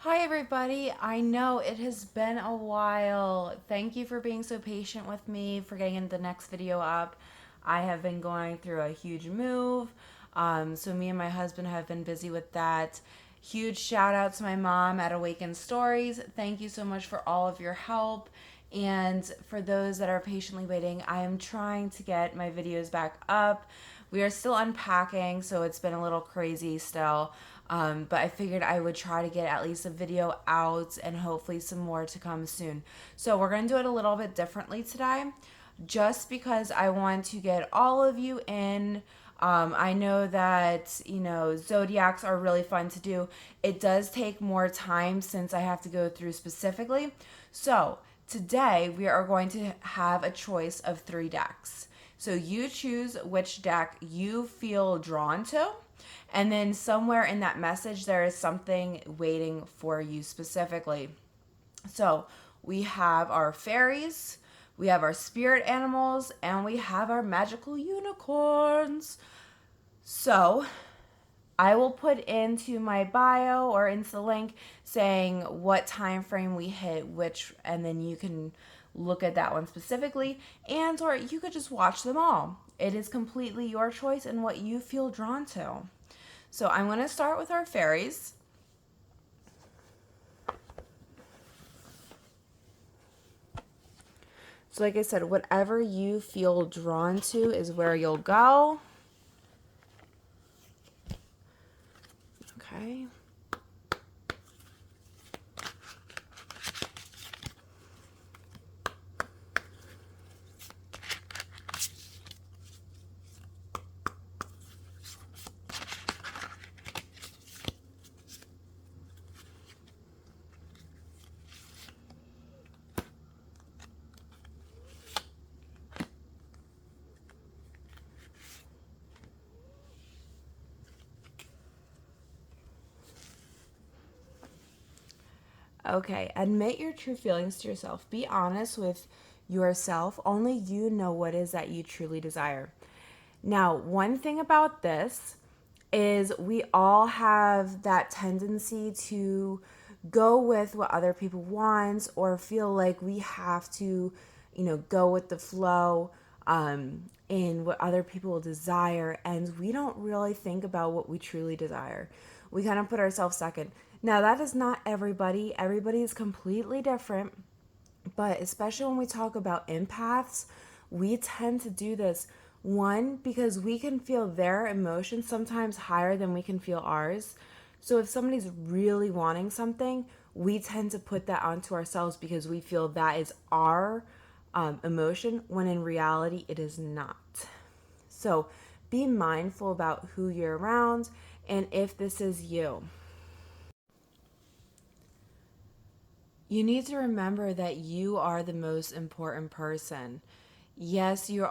Hi, everybody. I know it has been a while. Thank you for being so patient with me for getting the next video up. I have been going through a huge move. So, me and my husband have been busy with that. Huge shout out to my mom at Awaken Stories. Thank you so much for all of your help. And for those that are patiently waiting, I am trying to get my videos back up. We are still unpacking, so it's been a little crazy still. But I figured I would try to get at least a video out and hopefully some more to come soon. So we're going to do it a little bit differently today just because I want to get all of you in. I know that, zodiacs are really fun to do. It does take more time since I have to go through specifically. So today we are going to have a choice of 3 decks. So you choose which deck you feel drawn to. And then somewhere in that message, there is something waiting for you specifically. So we have our fairies, we have our spirit animals, and we have our magical unicorns. So I will put into my bio or into the link saying what time frame we hit which, and then you can look at that one specifically, and or you could just watch them all. It is completely your choice and what you feel drawn to. So I'm going to start with our fairies. So like I said, whatever you feel drawn to is where you'll go. Okay. Okay, admit your true feelings to yourself. Be honest with yourself. Only you know what is that you truly desire. Now, one thing about this is we all have that tendency to go with what other people want or feel like we have to, go with the flow in what other people desire. And we don't really think about what we truly desire. We kind of put ourselves second. Now, that is not everybody. Everybody is completely different. But especially when we talk about empaths, we tend to do this. One, because we can feel their emotions sometimes higher than we can feel ours. So if somebody's really wanting something, we tend to put that onto ourselves because we feel that is our emotion, when in reality, it is not. So be mindful about who you're around and if this is you. You need to remember that you are the most important person. Yes, you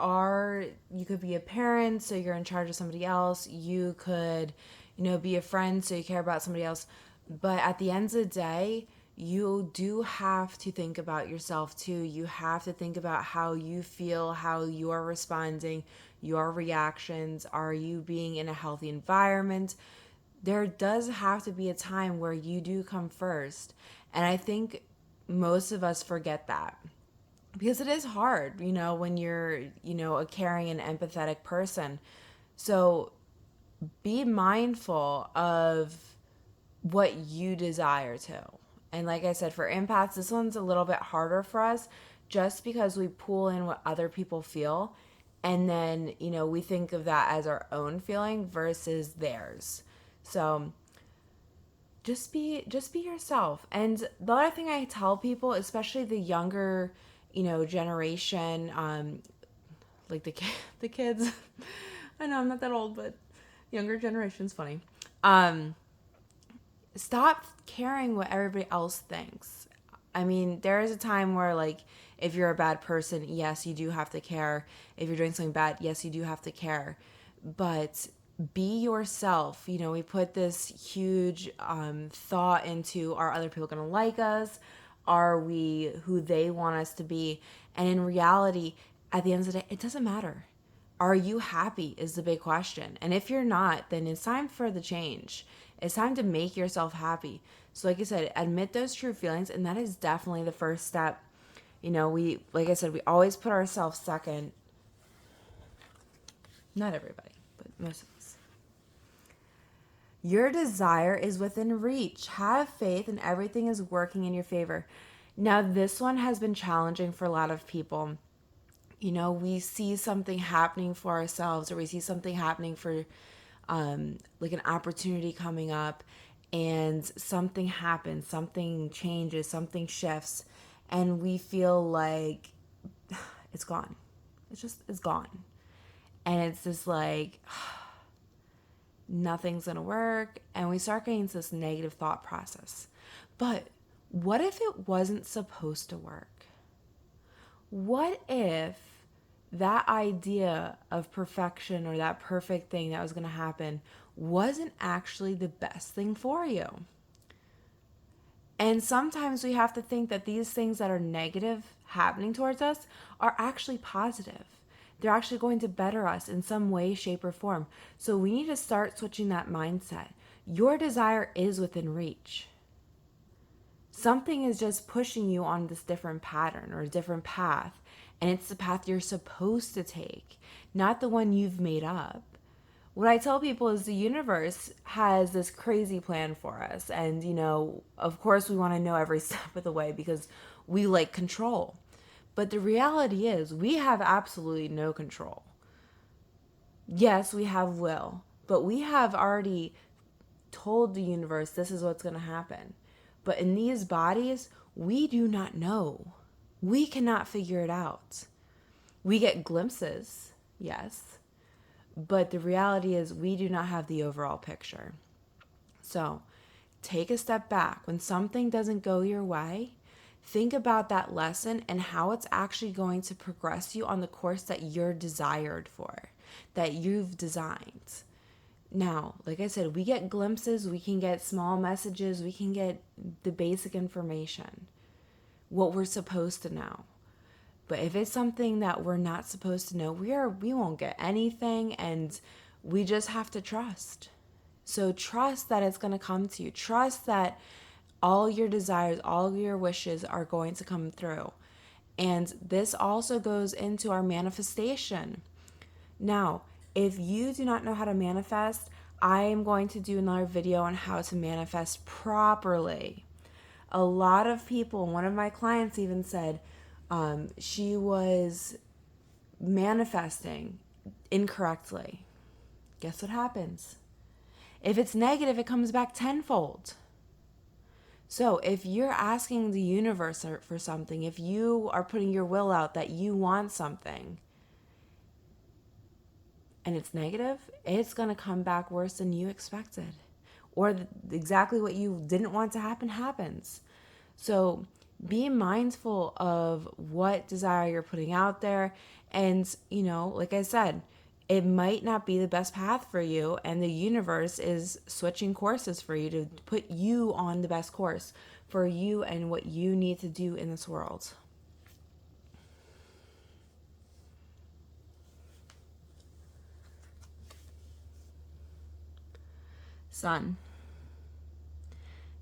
could be a parent, so you're in charge of somebody else. You could, be a friend, so you care about somebody else. But at the end of the day, you do have to think about yourself too. You have to think about how you feel, how you're responding, your reactions. Are you being in a healthy environment? There does have to be a time where you do come first. And I think most of us forget that because it is hard, when you're, a caring and empathetic person. So be mindful of what you desire to. And like I said, for empaths, this one's a little bit harder for us just because we pull in what other people feel. And then, we think of that as our own feeling versus theirs. So just be yourself. And the other thing I tell people, especially the younger, generation, like the kids. I know I'm not that old, but younger generation's funny. Um, Stop caring what everybody else thinks. I mean, there is a time where, like, if you're a bad person, yes, you do have to care. If you're doing something bad, yes, you do have to care. But be yourself. We put this huge thought into, are other people going to like us? Are we who they want us to be? And in reality, at the end of the day, it doesn't matter. Are you happy is the big question. And if you're not, then it's time for the change. It's time to make yourself happy. So like I said, admit those true feelings, and that is definitely the first step. You know, like I said, we always put ourselves second. Not everybody, but most of us. Your desire is within reach. Have faith and everything is working in your favor. Now, this one has been challenging for a lot of people. You know, we see something happening for ourselves, or we see something happening for like an opportunity coming up, and something happens, something changes, something shifts, and we feel like it's gone. It's gone. And it's just like, nothing's gonna work, and we start getting into this negative thought process. But what if it wasn't supposed to work? What if that idea of perfection, or that perfect thing that was gonna happen, wasn't actually the best thing for you? And sometimes we have to think that these things that are negative happening towards us are actually positive. They're actually going to better us in some way, shape, or form. So we need to start switching that mindset. Your desire is within reach. Something is just pushing you on this different pattern or a different path, and it's the path you're supposed to take, not the one you've made up. What I tell people is the universe has this crazy plan for us. And, you know, of course we want to know every step of the way because we like control. But the reality is we have absolutely no control. Yes, we have will, but we have already told the universe this is what's going to happen. But in these bodies, we do not know. We cannot figure it out. We get glimpses, yes, but the reality is we do not have the overall picture. So take a step back. When something doesn't go your way, think about that lesson and how it's actually going to progress you on the course that you're desired for, that you've designed. Now, like I said, we get glimpses, we can get small messages, we can get the basic information, what we're supposed to know. But if it's something that we're not supposed to know, we won't get anything, and we just have to trust. So trust that it's going to come to you. Trust that all your desires, all your wishes are going to come through. And this also goes into our manifestation. Now, if you do not know how to manifest, I am going to do another video on how to manifest properly. A lot of people, one of my clients even said, she was manifesting incorrectly. Guess what happens? If it's negative, it comes back tenfold. So if you're asking the universe for something, if you are putting your will out that you want something, and it's negative, it's going to come back worse than you expected. Or exactly what you didn't want to happen happens. So be mindful of what desire you're putting out there. And, you know, like I said, it might not be the best path for you, and the universe is switching courses for you to put you on the best course for you and what you need to do in this world. Sun.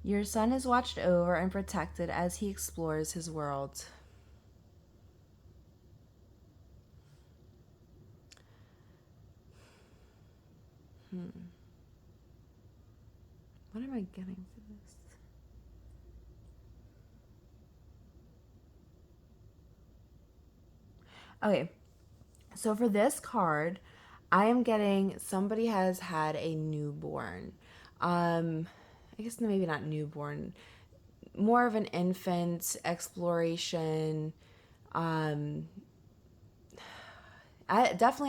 Your son is watched over and protected as he explores his world. What am I getting for this? Okay, so for this card, I am getting somebody has had a newborn. I guess maybe not newborn, more of an infant exploration. Definitely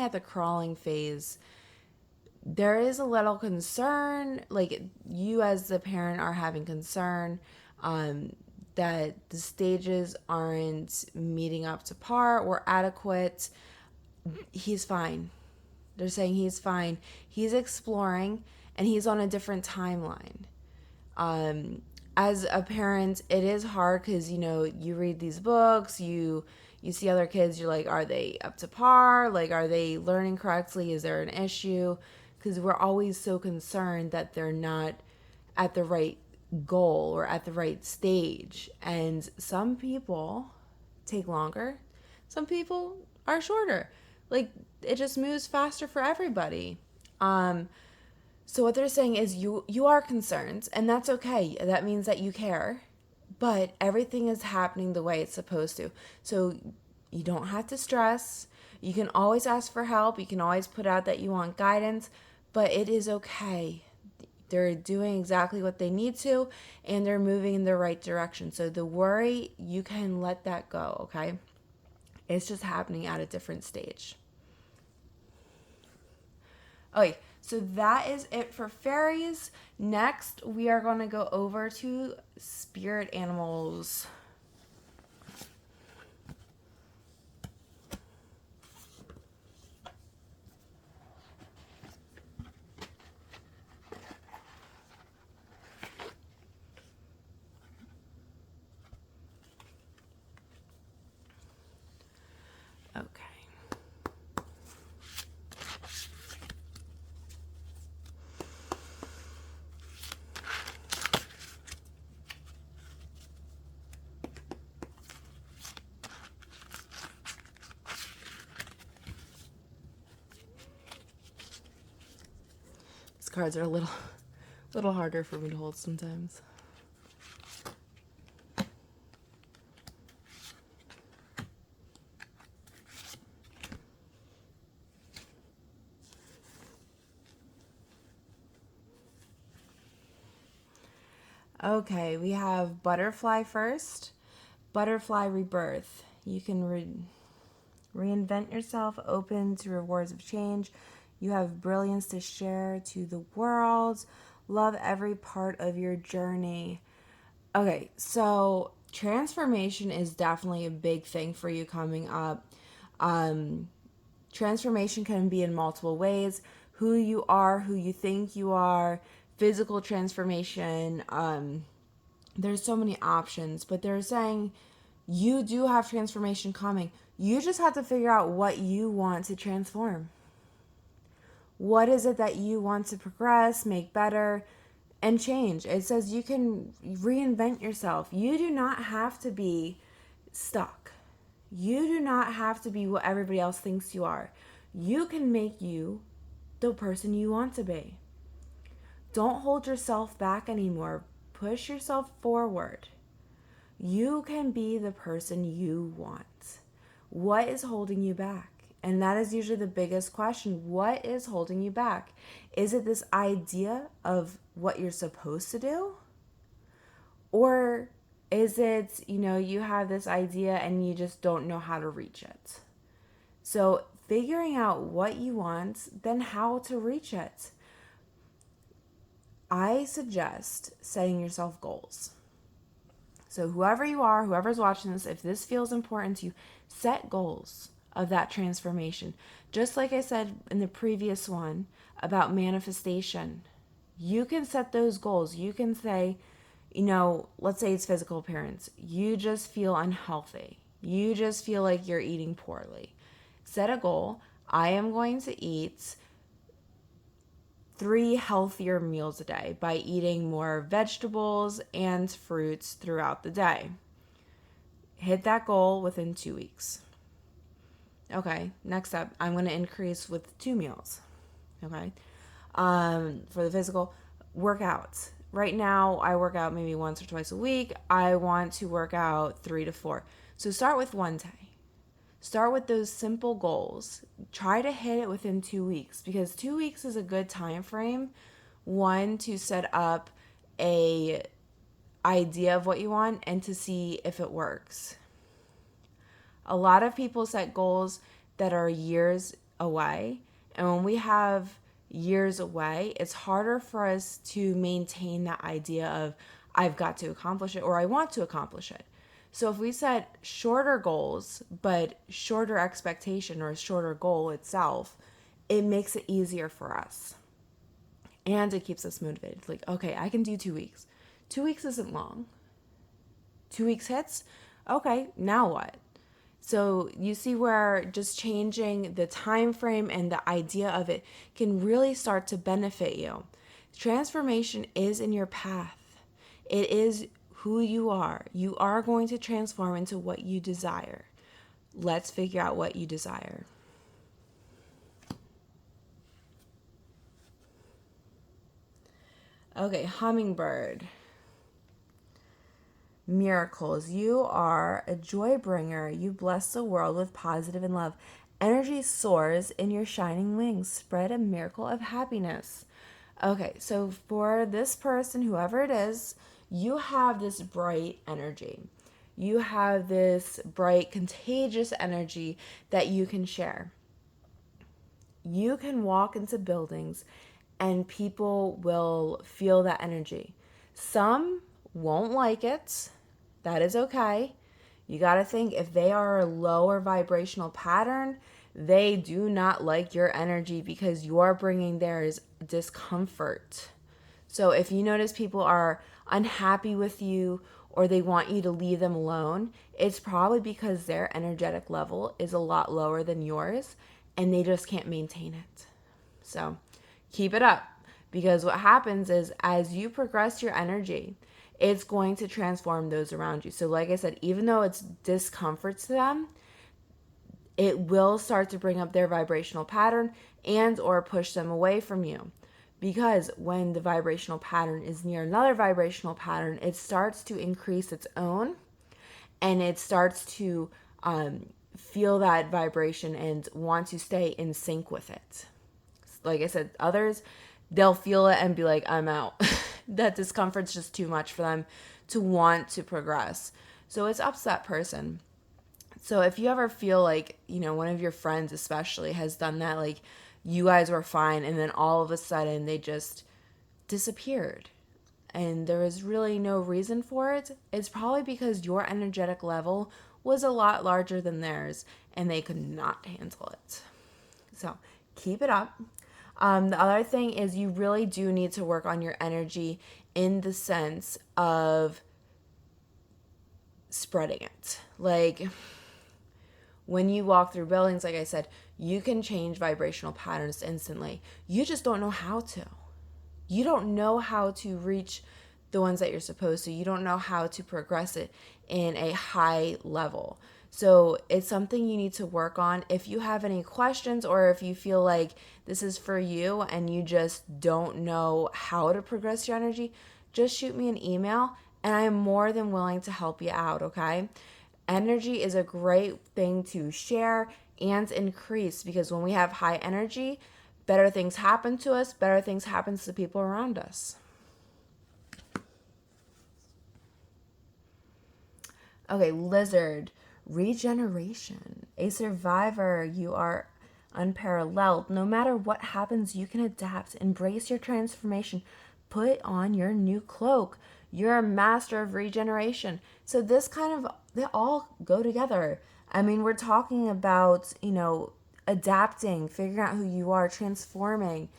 at the crawling phase. There is a little concern, like you as the parent are having concern that the stages aren't meeting up to par or adequate. He's fine. They're saying he's fine. He's exploring and he's on a different timeline. As a parent, it is hard because, you know, you read these books, you see other kids, you're like, are they up to par? Like, are they learning correctly? Is there an issue? Because we're always so concerned that they're not at the right goal or at the right stage. And some people take longer, some people are shorter. Like, it just moves faster for everybody. So what they're saying is you are concerned, and that's okay. That means that you care, but everything is happening the way it's supposed to. So you don't have to stress. You can always ask for help. You can always put out that you want guidance, but it is okay. They're doing exactly what they need to, and they're moving in the right direction. So the worry, you can let that go, okay? It's just happening at a different stage. Okay, so that is it for fairies. Next, we are going to go over to spirit animals. Okay. These cards are a little harder for me to hold sometimes. Okay, we have butterfly first. Butterfly rebirth. You can reinvent yourself, open to rewards of change. You have brilliance to share to the world. Love every part of your journey. Okay, so transformation is definitely a big thing for you coming up. Transformation can be in multiple ways. Who you are, who you think you are, physical transformation. There's so many options, but they're saying you do have transformation coming. You just have to figure out what you want to transform. What is it that you want to progress, make better, and change? It says you can reinvent yourself. You do not have to be stuck. You do not have to be what everybody else thinks you are. You can make you the person you want to be. Don't hold yourself back anymore. Push yourself forward. You can be the person you want. What is holding you back? And that is usually the biggest question. What is holding you back? Is it this idea of what you're supposed to do? Or is it, you have this idea and you just don't know how to reach it? So figuring out what you want, then how to reach it. I suggest setting yourself goals. So whoever you are, whoever's watching this, if this feels important to you, set goals of that transformation. Just like I said in the previous one about manifestation, you can set those goals. You can say, let's say it's physical appearance. You just feel unhealthy. You just feel like you're eating poorly. Set a goal. I am going to eat 3 healthier meals a day by eating more vegetables and fruits throughout the day. Hit that goal within 2 weeks. Okay, next up, I'm going to increase with 2 meals. Okay, for the physical workouts. Right now, I work out maybe once or twice a week. I want to work out 3 to 4. So start with one day. Start with those simple goals. Try to hit it within 2 weeks, because 2 weeks is a good time frame. One, to set up a idea of what you want and to see if it works. A lot of people set goals that are years away, and when we have years away, it's harder for us to maintain that idea of I've got to accomplish it or I want to accomplish it. So if we set shorter goals, but shorter expectation or a shorter goal itself, it makes it easier for us. And it keeps us motivated. Like, okay, I can do 2 weeks. 2 weeks isn't long. 2 weeks hits? Okay, now what? So you see where just changing the time frame and the idea of it can really start to benefit you. Transformation is in your path. It is who you are. You are going to transform into what you desire. Let's figure out what you desire. Okay, hummingbird. Miracles. You are a joy bringer. You bless the world with positive and love. Energy soars in your shining wings. Spread a miracle of happiness. Okay, so for this person, whoever it is, you have this bright energy. You have this bright, contagious energy that you can share. You can walk into buildings and people will feel that energy. Some won't like it. That is okay. You got to think, if they are a lower vibrational pattern, they do not like your energy because you are bringing theirs discomfort. So if you notice people are unhappy with you or they want you to leave them alone, it's probably because their energetic level is a lot lower than yours and they just can't maintain it. So keep it up, because what happens is as you progress your energy, it's going to transform those around you. So like I said, even though it's discomfort to them, it will start to bring up their vibrational pattern and or push them away from you. Because when the vibrational pattern is near another vibrational pattern, it starts to increase its own, and it starts to feel that vibration and want to stay in sync with it. Like I said, others, they'll feel it and be like, I'm out. That discomfort's just too much for them to want to progress. So it's up to that person. So if you ever feel like, one of your friends especially has done that, like you guys were fine and then all of a sudden they just disappeared and there was really no reason for it, it's probably because your energetic level was a lot larger than theirs and they could not handle it. So keep it up. The other thing is you really do need to work on your energy in the sense of spreading it. Like when you walk through buildings, like I said, you can change vibrational patterns instantly. You just don't know how to. You don't know how to reach the ones that you're supposed to. You don't know how to progress it in a high level. So it's something you need to work on. If you have any questions or if you feel like this is for you and you just don't know how to progress your energy, just shoot me an email and I am more than willing to help you out, okay? Energy is a great thing to share and increase, because when we have high energy, better things happen to us, better things happen to the people around us. Okay, lizard. Regeneration. A survivor, you are unparalleled. No matter what happens, you can adapt. Embrace your transformation. Put on your new cloak. You're a master of regeneration. So this they all go together. I mean, we're talking about, adapting, figuring out who you are, transforming,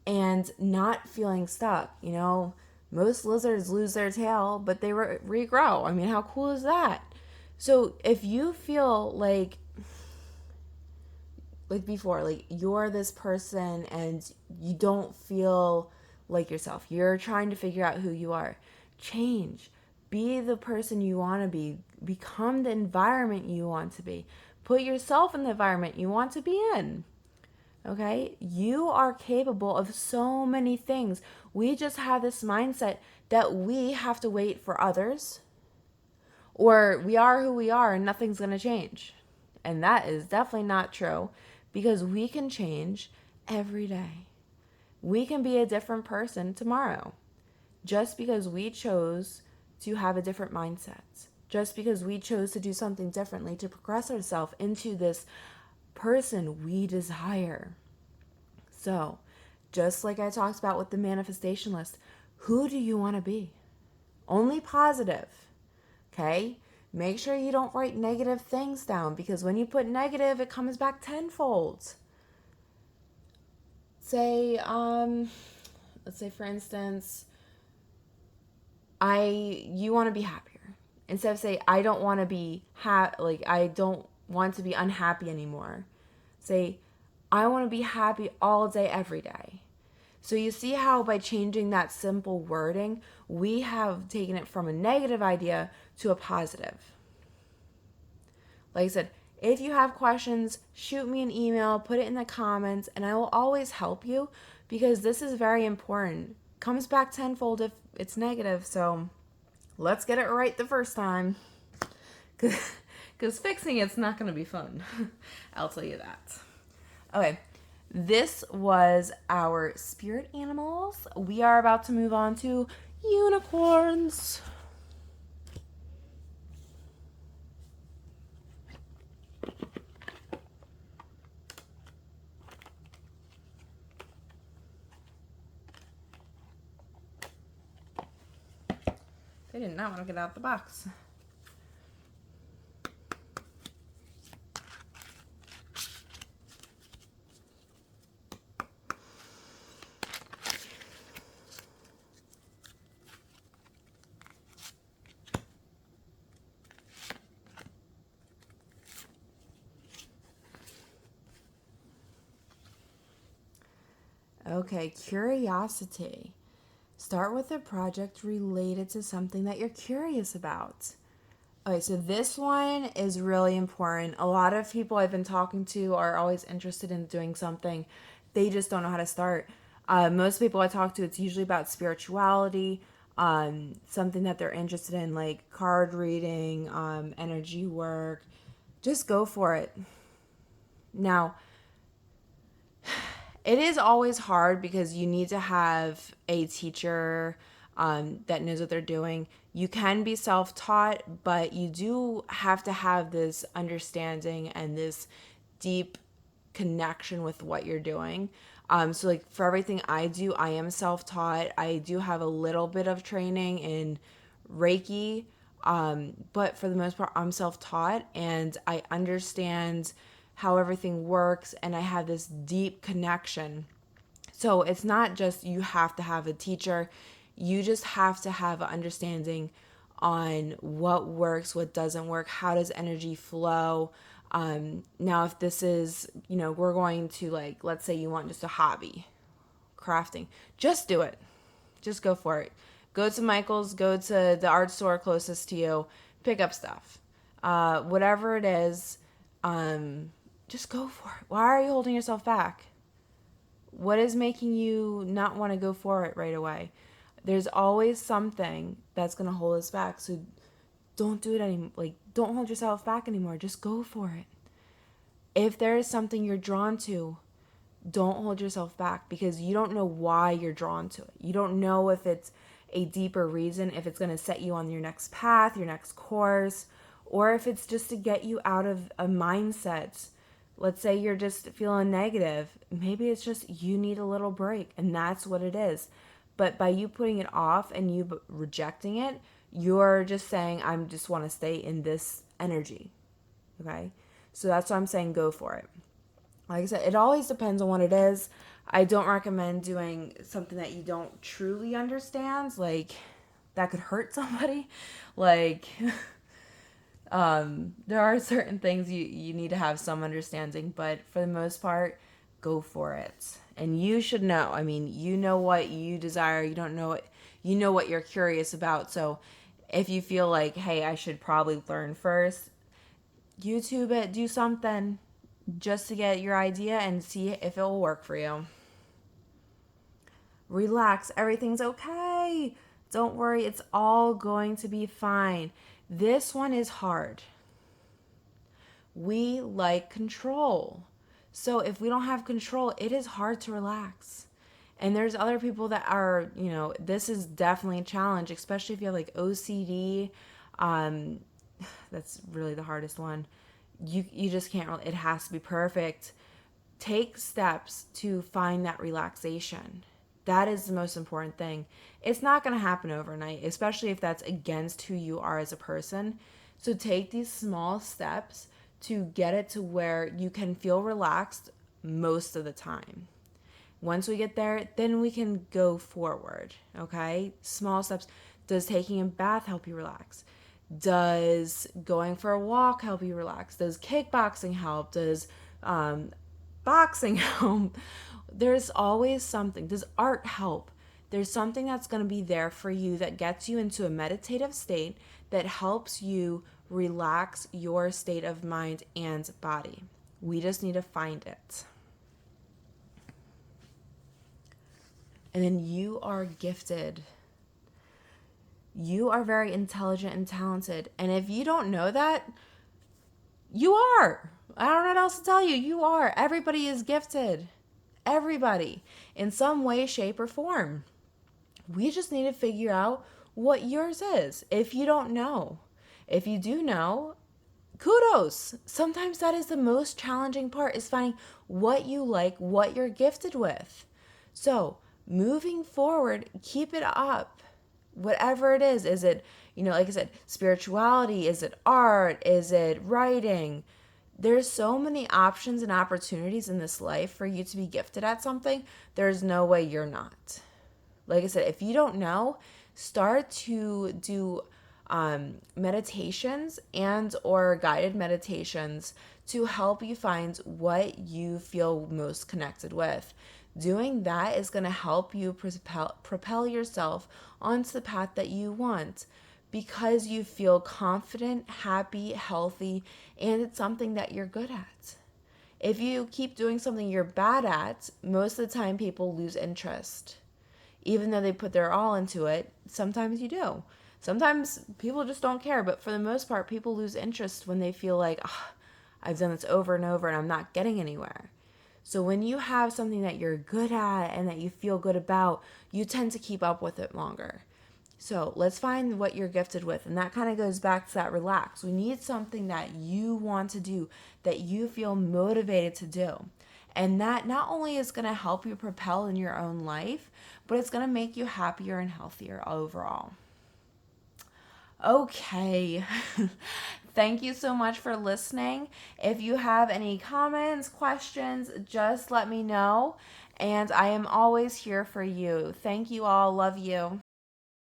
and not feeling stuck. Most lizards lose their tail, but they regrow. I mean, how cool is that? So if you feel like before, like you're this person and you don't feel like yourself, you're trying to figure out who you are, change. Be the person you want to be. Become the environment you want to be. Put yourself in the environment you want to be in. Okay? You are capable of so many things. We just have this mindset that we have to wait for others, or we are who we are and nothing's going to change. And that is definitely not true, because we can change every day. We can be a different person tomorrow just because we chose to have a different mindset, just because we chose to do something differently to progress ourselves into this person we desire. So, just like I talked about with the manifestation list, who do you want to be? Only positive. Okay? Make sure you don't write negative things down, because when you put negative, it comes back tenfold. Say, let's say for instance, you want to be happier. Instead of say, I don't want to be I don't want to be unhappy anymore. Say, I want to be happy all day, every day. So you see how by changing that simple wording, we have taken it from a negative idea to a positive. Like I said, if you have questions, shoot me an email, put it in the comments, and I will always help you because this is very important. Comes back tenfold if it's negative, so let's get it right the first time. Because fixing it's not going to be fun. I'll tell you that. Okay, this was our spirit animals. We are about to move on to unicorns. They did not want to get out the box. Okay, curiosity. Start with a project related to something that you're curious about. Okay, so this one is really important. A lot of people I've been talking to are always interested in doing something. They just don't know how to start. Most people I talk to, it's usually about spirituality, something that they're interested in, like card reading, energy work. Just go for it. Now, it is always hard because you need to have a teacher that knows what they're doing. You can be self-taught, but you do have to have this understanding and this deep connection with what you're doing. So like for everything I do, I am self-taught. I do have a little bit of training in Reiki, but for the most part, I'm self-taught and I understand how everything works and I have this deep connection. So it's not just you have to have a teacher, you just have to have an understanding on what works, what doesn't work, how does energy flow. Now, if this is, we're going to like, let's say you want just a hobby, crafting, just do it. Just go for it. Go to Michael's, go to the art store closest to you, pick up stuff. Whatever it is, just go for it. Why are you holding yourself back? What is making you not want to go for it right away? There's always something that's going to hold us back. So don't do it anymore. Like, don't hold yourself back anymore. Just go for it. If there is something you're drawn to, don't hold yourself back because you don't know why you're drawn to it. You don't know if it's a deeper reason, if it's going to set you on your next path, your next course, or if it's just to get you out of a mindset. Let's say you're just feeling negative. Maybe it's just you need a little break, and that's what it is. But by you putting it off and you rejecting it, you're just saying, I just want to stay in this energy. Okay? So that's why I'm saying go for it. Like I said, it always depends on what it is. I don't recommend doing something that you don't truly understand. Like, that could hurt somebody. Like, there are certain things you need to have some understanding, but for the most part, go for it. And you should know. I mean, you know what you desire. You don't know it. You know what you're curious about. So if you feel like, hey, I should probably learn first, YouTube it, do something just to get your idea and see if it will work for you. Relax. Everything's okay. Don't worry. It's all going to be fine. This one is hard. We like control. So if we don't have control, it is hard to relax. And there's other people that are, this is definitely a challenge, especially if you have like OCD. That's really the hardest one. You just can't, it has to be perfect. Take steps to find that relaxation. That is the most important thing. It's not going to happen overnight, especially if that's against who you are as a person. So take these small steps to get it to where you can feel relaxed most of the time. Once we get there, then we can go forward, okay? Small steps. Does taking a bath help you relax? Does going for a walk help you relax? Does kickboxing help? Does boxing help? there's always something. Does art help? There's something that's going to be there for you that gets you into a meditative state that helps you relax your state of mind and body. We just need to find it. And then you are gifted. You are very intelligent and talented. And if you don't know that, you are. I don't know what else to tell you. You are. Everybody is gifted. Everybody. In some way, shape, or form. We just need to figure out what yours is. If you don't know. If you do know, kudos. Sometimes that is the most challenging part, is finding what you like, what you're gifted with. So, moving forward, keep it up. Whatever it is it, like I said, spirituality? Is it art? Is it writing? There's so many options and opportunities in this life for you to be gifted at something. There's no way you're not. Like I said, if you don't know, start to do meditations and or guided meditations to help you find what you feel most connected with. Doing that is going to help you propel yourself onto the path that you want, because you feel confident, happy, healthy, and it's something that you're good at. If you keep doing something you're bad at, most of the time people lose interest. Even though they put their all into it, sometimes you do. Sometimes people just don't care, but for the most part, people lose interest when they feel like, oh, I've done this over and over and I'm not getting anywhere. So when you have something that you're good at and that you feel good about, you tend to keep up with it longer. So let's find what you're gifted with. And that kind of goes back to that relax. We need something that you want to do, that you feel motivated to do. And that not only is going to help you propel in your own life, but it's going to make you happier and healthier overall. Okay. Thank you so much for listening. If you have any comments, questions, just let me know. And I am always here for you. Thank you all. Love you.